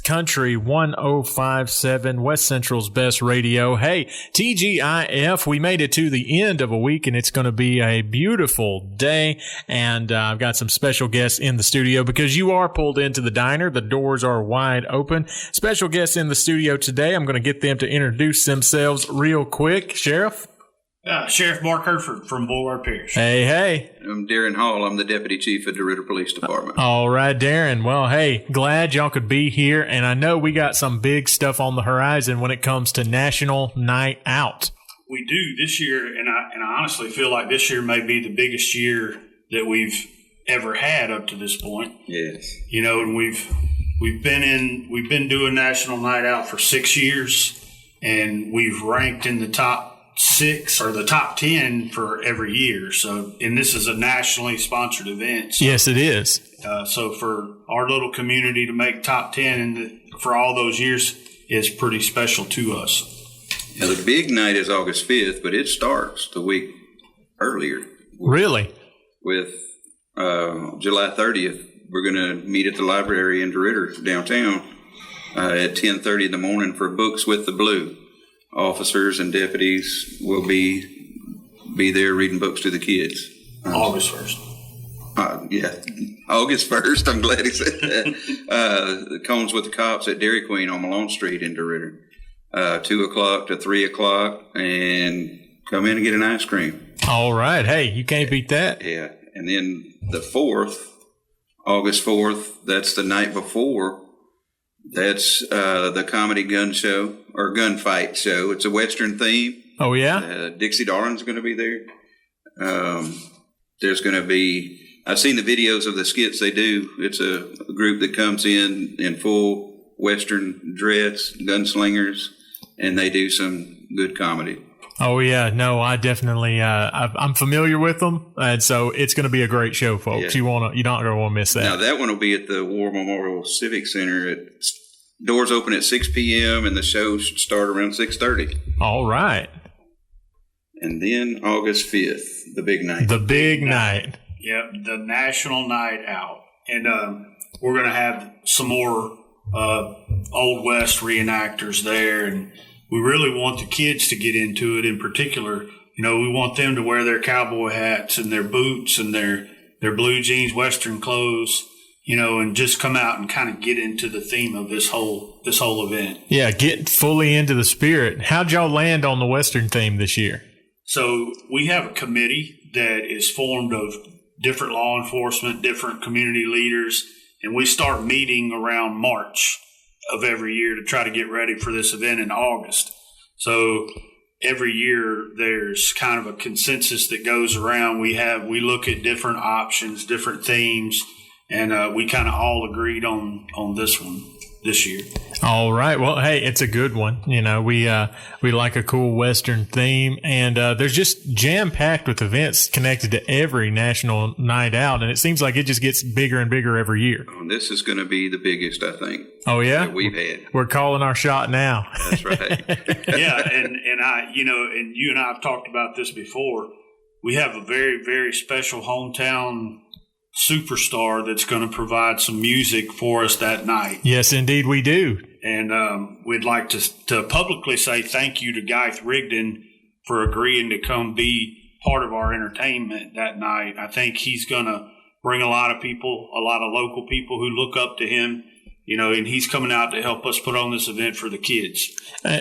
Country 105.7, West Central's best radio. Hey, TGIF, we made it to the end of a week, and it's going to be a beautiful day. And I've got some special guests in the studio because you are pulled into the diner. The doors are wide open. Special guests in the studio today. I'm going to get them to introduce themselves real quick. Sheriff? Sheriff Mark Herford from Beauregard Parish. Hey. I'm Darren Hall. I'm the Deputy Chief of DeRidder Police Department. All right, Darren. Well, hey, glad y'all could be here. And I know we got some big stuff on the horizon when it comes to National Night Out. We do this year, and I honestly feel like this year may be the biggest year that we've ever had up to this point. Yes. You know, and we've been doing National Night Out for 6 years, and we've ranked in the top 6 or the top 10 for every year. So, and this is a nationally sponsored event. So, yes, it is. So for our little community to make top 10 and for all those years is pretty special to us. Now, the big night is August 5th, but it starts the week earlier. Really? With July 30th, we're going to meet at the library in DeRidder downtown at 10:30 in the morning for Books with the Blue. Officers and deputies will be there reading books to the kids. August 1st. Yeah, August 1st. I'm glad he said that. The Cones with the Cops at Dairy Queen on Malone Street in DeRidder. 2 o'clock to 3 o'clock, and come in and get an ice cream. All right. Hey, you can't beat that. Yeah. And then the 4th, August 4th, that's the night before. That's the comedy gun show or gunfight show. It's a Western theme. Oh, yeah? Dixie Darling's going to be there. There's going to be, I've seen the videos of the skits they do. It's a group that comes in full Western dress, gunslingers, and they do some good comedy. Oh, yeah. No, I definitely, I'm familiar with them. And so it's going to be a great show, folks. Yeah. You're not going to want to miss that. Now, that one will be at the War Memorial Civic Center. Doors open at 6 p.m. and the show should start around 6:30. All right. And then August 5th, the big night. The big night. Yep, the National Night Out. And we're going to have some more Old West reenactors there. And we really want the kids to get into it in particular. You know, we want them to wear their cowboy hats and their boots and their blue jeans, Western clothes, you know, and just come out and kind of get into the theme of this whole event. Yeah, get fully into the spirit. How'd y'all land on the Western theme this year? So we have a committee that is formed of different law enforcement, different community leaders, and we start meeting around March of every year to try to get ready for this event in August. So every year there's kind of a consensus that goes around. We look at different options, different themes, and we kind of all agreed on this one this year. All right. Well, hey, it's a good one. You know, we like a cool Western theme, and there's just jam-packed with events connected to every National Night Out, and it seems like it just gets bigger and bigger every year. This is going to be the biggest, I think. Oh, yeah? That we've had. We're calling our shot now. That's right. Yeah, and I, you know, and you and I have talked about this before. We have a very, very special hometown superstar that's going to provide some music for us that night. Yes, indeed we do. And we'd like to publicly say thank you to Guy Rigdon for agreeing to come be part of our entertainment that night. I think he's going to bring a lot of people, a lot of local people who look up to him, you know, and he's coming out to help us put on this event for the kids.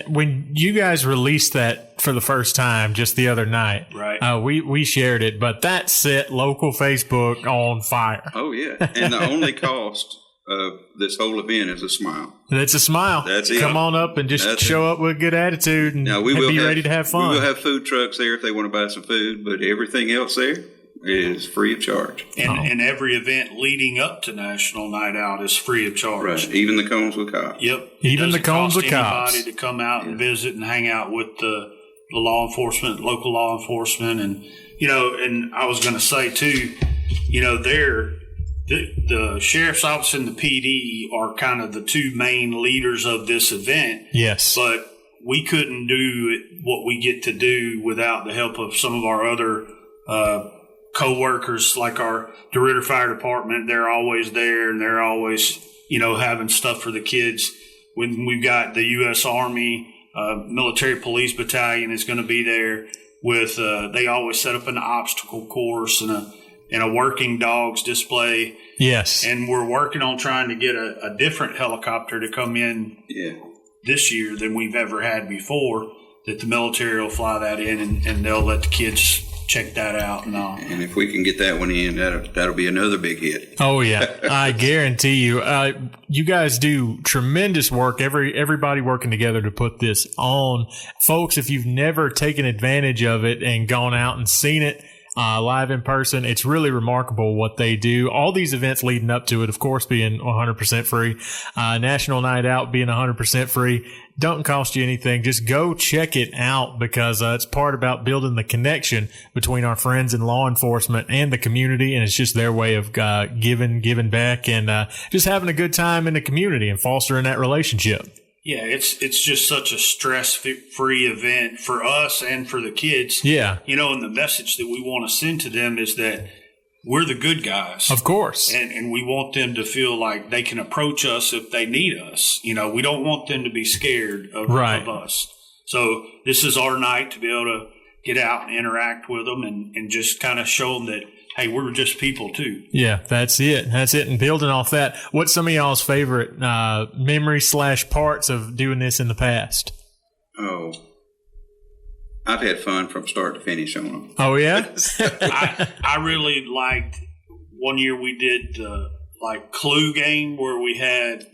When you guys released that for the first time just the other night, right? We shared it, but that set local Facebook on fire. Oh, yeah. And the only cost of this whole event is a smile. It's a smile. That's it. Come on up and just show up with a good attitude and be ready to have fun. We will have food trucks there if they want to buy some food, but everything else there is free of charge. And every event leading up to National Night Out is free of charge. Right. Even the Cones with Cops. Yep. Even the Cones with Cops. Anybody to come out and visit and hang out with the law enforcement, local law enforcement. And, you know, and I was going to say, too, you know, the sheriff's office and the PD are kind of the two main leaders of this event. Yes. But we couldn't do what we get to do without the help of some of our other co-workers, like our DeRidder Fire Department. They're always there, and they're always having stuff for the kids. When we've got the U.S. Army Military Police Battalion is going to be there with. They always set up an obstacle course and a working dogs display. Yes, and we're working on trying to get a different helicopter to come in this year than we've ever had before. That the military will fly that in, and they'll let the kids check that out and all. And if we can get that one in, that'll be another big hit. Oh yeah, I guarantee you. You guys do tremendous work. Everybody working together to put this on, folks. If you've never taken advantage of it and gone out and seen it live in person, it's really remarkable what they do. All these events leading up to it, of course, being 100% free. National Night Out being 100% free. Don't cost you anything. Just go check it out because it's part about building the connection between our friends in law enforcement and the community, and it's just their way of giving back and just having a good time in the community and fostering that relationship. Yeah, it's just such a stress-free event for us and for the kids. Yeah. And the message that we want to send to them is that we're the good guys. Of course. And we want them to feel like they can approach us if they need us. We don't want them to be scared of us. So this is our night to be able to get out and interact with them and just kind of show them that, hey, we're just people too. Yeah, that's it. And building off that, what's some of y'all's favorite memories / parts of doing this in the past? Oh, I've had fun from start to finish on them. Oh, yeah? I really liked one year we did Clue game where we had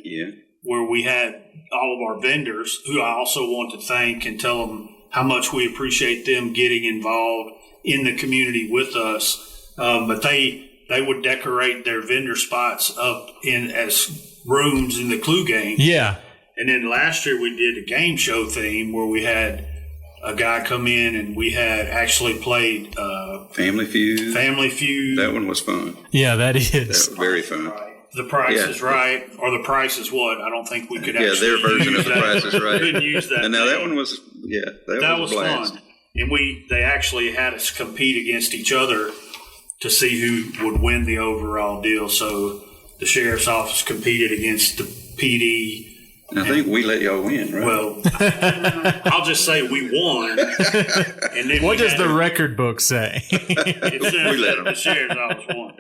all of our vendors, who I also want to thank and tell them how much we appreciate them getting involved in the community with us. But they would decorate their vendor spots up as rooms in the Clue game. Yeah. And then last year we did a game show theme where we had a guy come in and we had actually played Family Feud. That one was fun. Yeah, that is. That was very fun. The Price is Right, or The Price is What? I don't think we could actually their version of The Price is Right. Couldn't use that. And now that one was, that was fun. And they actually had us compete against each other to see who would win the overall deal. So the sheriff's office competed against the PD. And I think we let y'all win, right? Well, I'll just say we won. And then what does the record book say? It says We let them. The sheriff's office won.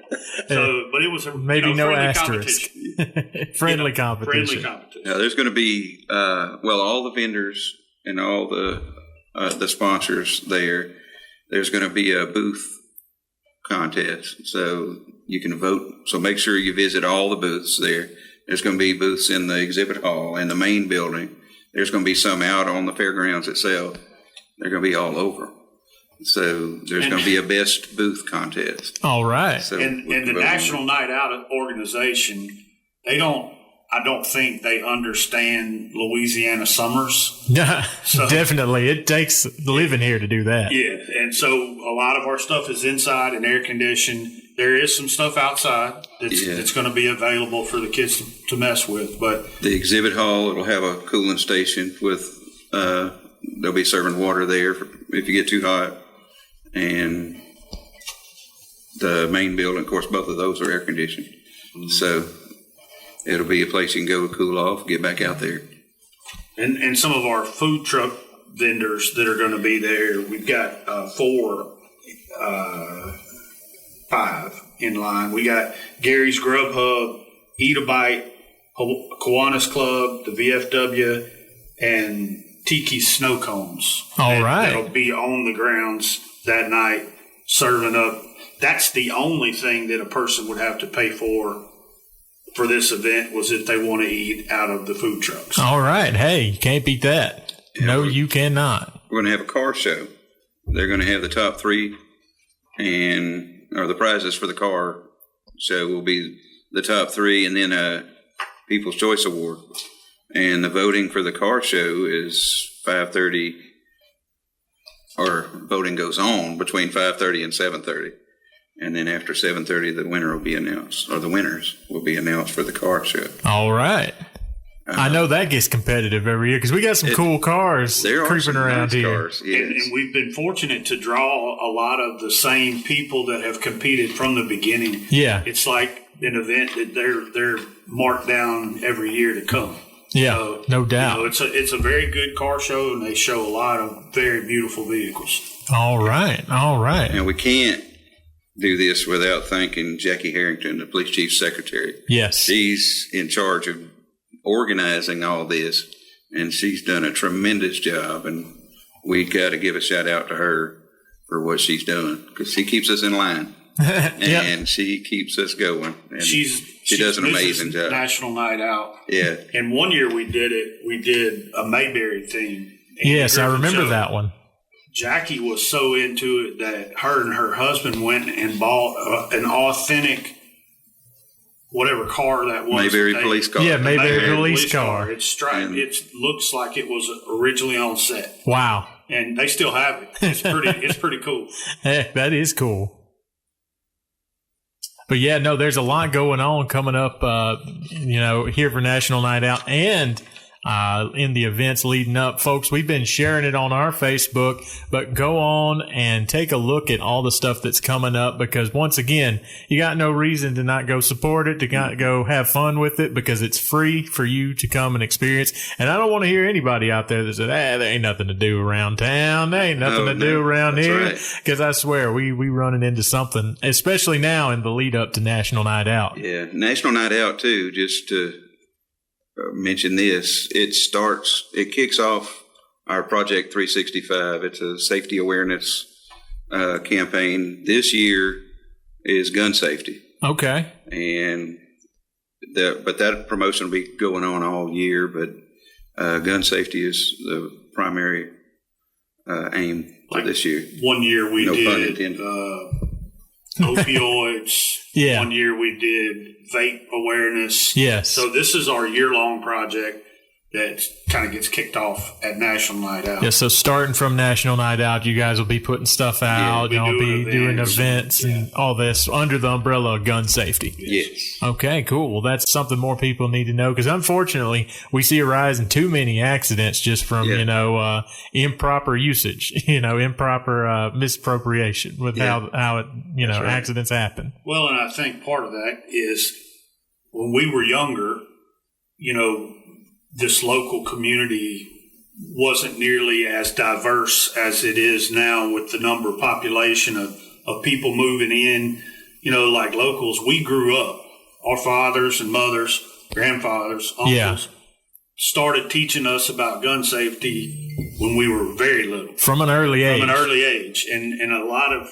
So, but it was a maybe no friendly asterisk. friendly competition. Friendly competition. Now, there's going to be all the vendors and all the sponsors there. There's going to be a booth contest, so you can vote. So make sure you visit all the booths there. There's going to be booths in the exhibit hall and the main building. There's going to be some out on the fairgrounds itself. They're going to be all over. So there's going to be a best booth contest. All right. So and the National Night Out organization, I don't think they understand Louisiana summers. So, definitely. It takes living here to do that. Yeah. And so a lot of our stuff is inside and air conditioned. There is some stuff outside that's going to be available for the kids to mess with. But the exhibit hall, it'll have a cooling station with they'll be serving water there if you get too hot. And the main building, of course, both of those are air conditioned. Mm-hmm. So it'll be a place you can go cool off, get back out there. And some of our food truck vendors that are going to be there, we've got 5 in line. We got Gary's Grub Hub, Eat a Bite, Kiwanis Club, the VFW, and Tiki's Snow Cones. All right. That'll be on the grounds that night serving up. That's the only thing that a person would have to pay for this event was if they want to eat out of the food trucks. All right. Hey, you can't beat that. Yeah, no, you cannot. We're going to have a car show. They're going to have the top 3 or the prizes for the car show will be the top 3 and then a People's Choice Award. And the voting for the car show is 5:30, or voting goes on between 5:30 and 7:30. And then after 7:30, the winner will be announced, or the winners will be announced for the car show. All right. I know that gets competitive every year because we got some cool cars creeping around nice here. Cars, yes. And we've been fortunate to draw a lot of the same people that have competed from the beginning. Yeah. It's like an event that they're marked down every year to come. Yeah, So, no doubt. It's a very good car show, and they show a lot of very beautiful vehicles. All right. And we can't do this without thanking Jackie Harrington, the police chief's secretary. Yes. She's in charge of organizing all this, and she's done a tremendous job, and we got to give a shout out to her for what she's done, because she keeps us in line. And she keeps us going. And she does an amazing job. National Night Out. Yeah. And one year we did a Mayberry theme. Yes, I remember that one. Jackie was so into it that her and her husband went and bought an authentic, whatever car that was. Mayberry police car. Yeah, Mayberry police car. It's striped. It looks like it was originally on set. Wow. And they still have it. It's pretty cool. Hey, that is cool. But yeah, no, there's a lot going on coming up, here for National Night Out and in the events leading up. Folks, we've been sharing it on our Facebook, but go on and take a look at all the stuff that's coming up, because once again, you got no reason to not go support it, to not go have fun with it, because it's free for you to come and experience. And I don't want to hear anybody out there that says, there ain't nothing to do around town. There ain't nothing to do around here. Because I swear, we running into something, especially now in the lead up to National Night Out. Yeah, National Night Out too, just to mention this, it kicks off our Project 365. It's a safety awareness campaign. This year is gun safety. Okay. And that promotion will be going on all year, but gun safety is the primary aim for this year. One year we did opioids. Yeah. One year we did vape awareness. Yes. So this is our year-long project that kind of gets kicked off at National Night Out. Yeah, so starting from National Night Out, you guys will be putting stuff out. Yeah, You'll be doing events and all this under the umbrella of gun safety. Yes. Okay, cool. Well, that's something more people need to know, because unfortunately, we see a rise in too many accidents just from, improper usage, improper misappropriation with how it, accidents happen. Well, and I think part of that is when we were younger, this local community wasn't nearly as diverse as it is now, with the number of population of people moving in, like locals. We grew up, our fathers and mothers, grandfathers, uncles, started teaching us about gun safety when we were very little. From an early age. And a lot of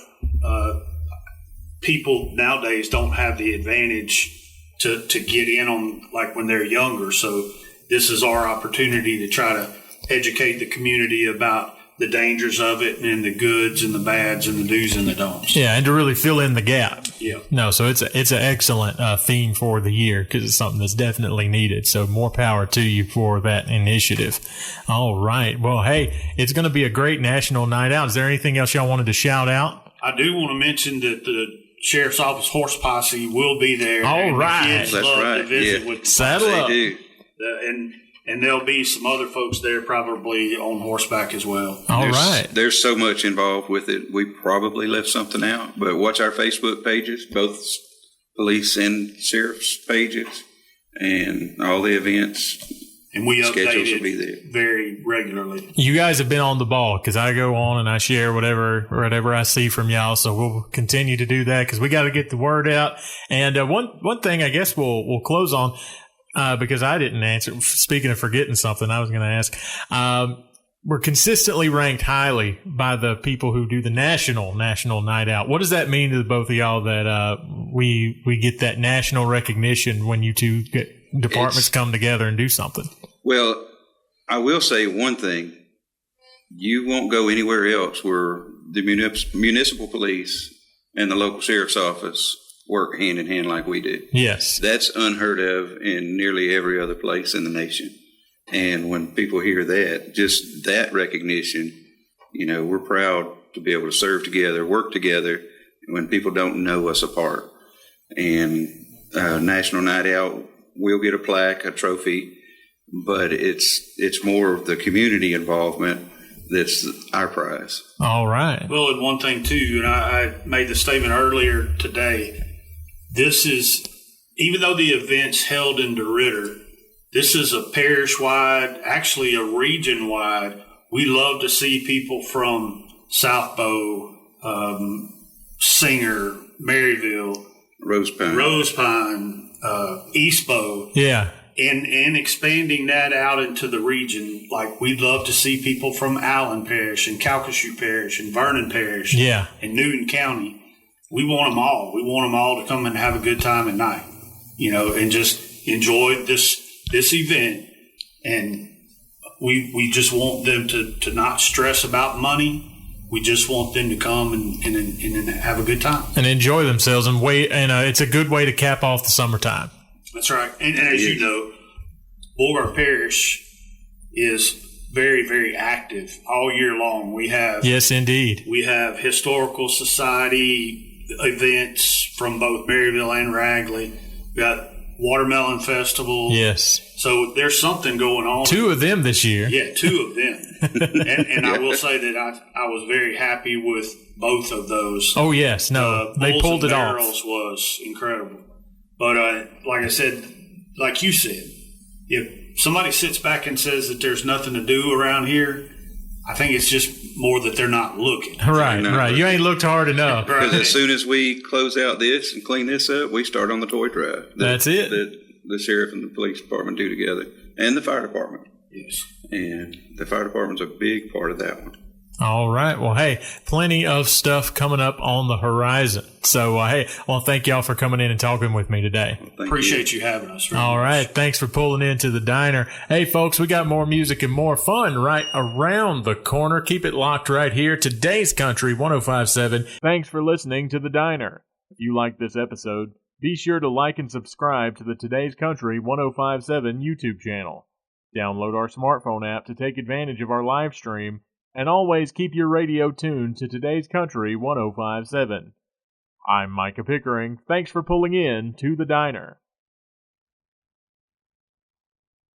people nowadays don't have the advantage to get in on, like, when they're younger. So this is our opportunity to try to educate the community about the dangers of it, and the goods and the bads and the do's and the don'ts. Yeah, and to really fill in the gap. Yeah. No, so it's an excellent theme for the year, because it's something that's definitely needed. So more power to you for that initiative. All right. Well, hey, it's going to be a great National Night Out. Is there anything else y'all wanted to shout out? I do want to mention that the Sheriff's Office Horse Posse will be there. All right. The kids love to visit with the Saddle up. They do. And there'll be some other folks there probably on horseback as well. All right. There's so much involved with it. We probably left something out, but watch our Facebook pages, both police and sheriff's pages, and all the events. And we schedules update will be there very regularly. You guys have been on the ball, because I go on and I share whatever I see from y'all. So we'll continue to do that, because we got to get the word out. And one thing I guess we'll close on, because I didn't answer. Speaking of forgetting something, I was going to ask. We're consistently ranked highly by the people who do the national night out. What does that mean to the both of y'all that we get that national recognition when you two departments come together and do something? Well, I will say one thing. You won't go anywhere else where the municipal police and the local sheriff's office work hand in hand like we do. Yes. That's unheard of in nearly every other place in the nation. And when people hear that, just that recognition, we're proud to be able to serve together, work together when people don't know us apart. And National Night Out, we'll get a plaque, a trophy, but it's more of the community involvement that's our prize. All right. Well, and one thing too, and I made the statement earlier today, this is even though the event's held in DeRidder, this is a parish-wide, actually a region-wide. We love to see people from South Bow, Singer, Maryville, Rose Pine, East Bow. Yeah. And expanding that out into the region. Like, we'd love to see people from Allen Parish and Calcasieu Parish and Vernon Parish. Yeah. And Newton County. We want them all. We want them all to come and have a good time at night, and just enjoy this event. And we just want them to not stress about money. We just want them to come and have a good time and enjoy themselves and wait. And it's a good way to cap off the summertime. That's right. And as you know, Beauregard Parish is very, very active all year long. Yes, indeed. We have historical society events from both Maryville and Ragley. We got Watermelon Festival. Yes. So there's something going on. 2 of them this year. Yeah, 2 of them. and I will say that I was very happy with both of those. Oh, yes. No, they pulled it off. Barrels was incredible. But like I said, like you said, if somebody sits back and says that there's nothing to do around here, I think it's just more that they're not looking. Right. You ain't looked hard enough. Because as soon as we close out this and clean this up, we start on the toy drive. That's it. The sheriff and the police department do together, and the fire department. Yes. And the fire department's a big part of that one. All right. Well, hey, plenty of stuff coming up on the horizon. So, hey, I want to thank y'all for coming in and talking with me today. Well, appreciate you having us. All right. Thanks for pulling into the diner. Hey, folks, we got more music and more fun right around the corner. Keep it locked right here. Today's Country 105.7. Thanks for listening to the diner. If you like this episode, be sure to like and subscribe to the Today's Country 105.7 YouTube channel. Download our smartphone app to take advantage of our live stream. And always keep your radio tuned to Today's Country 105.7. I'm Micah Pickering. Thanks for pulling in to the diner.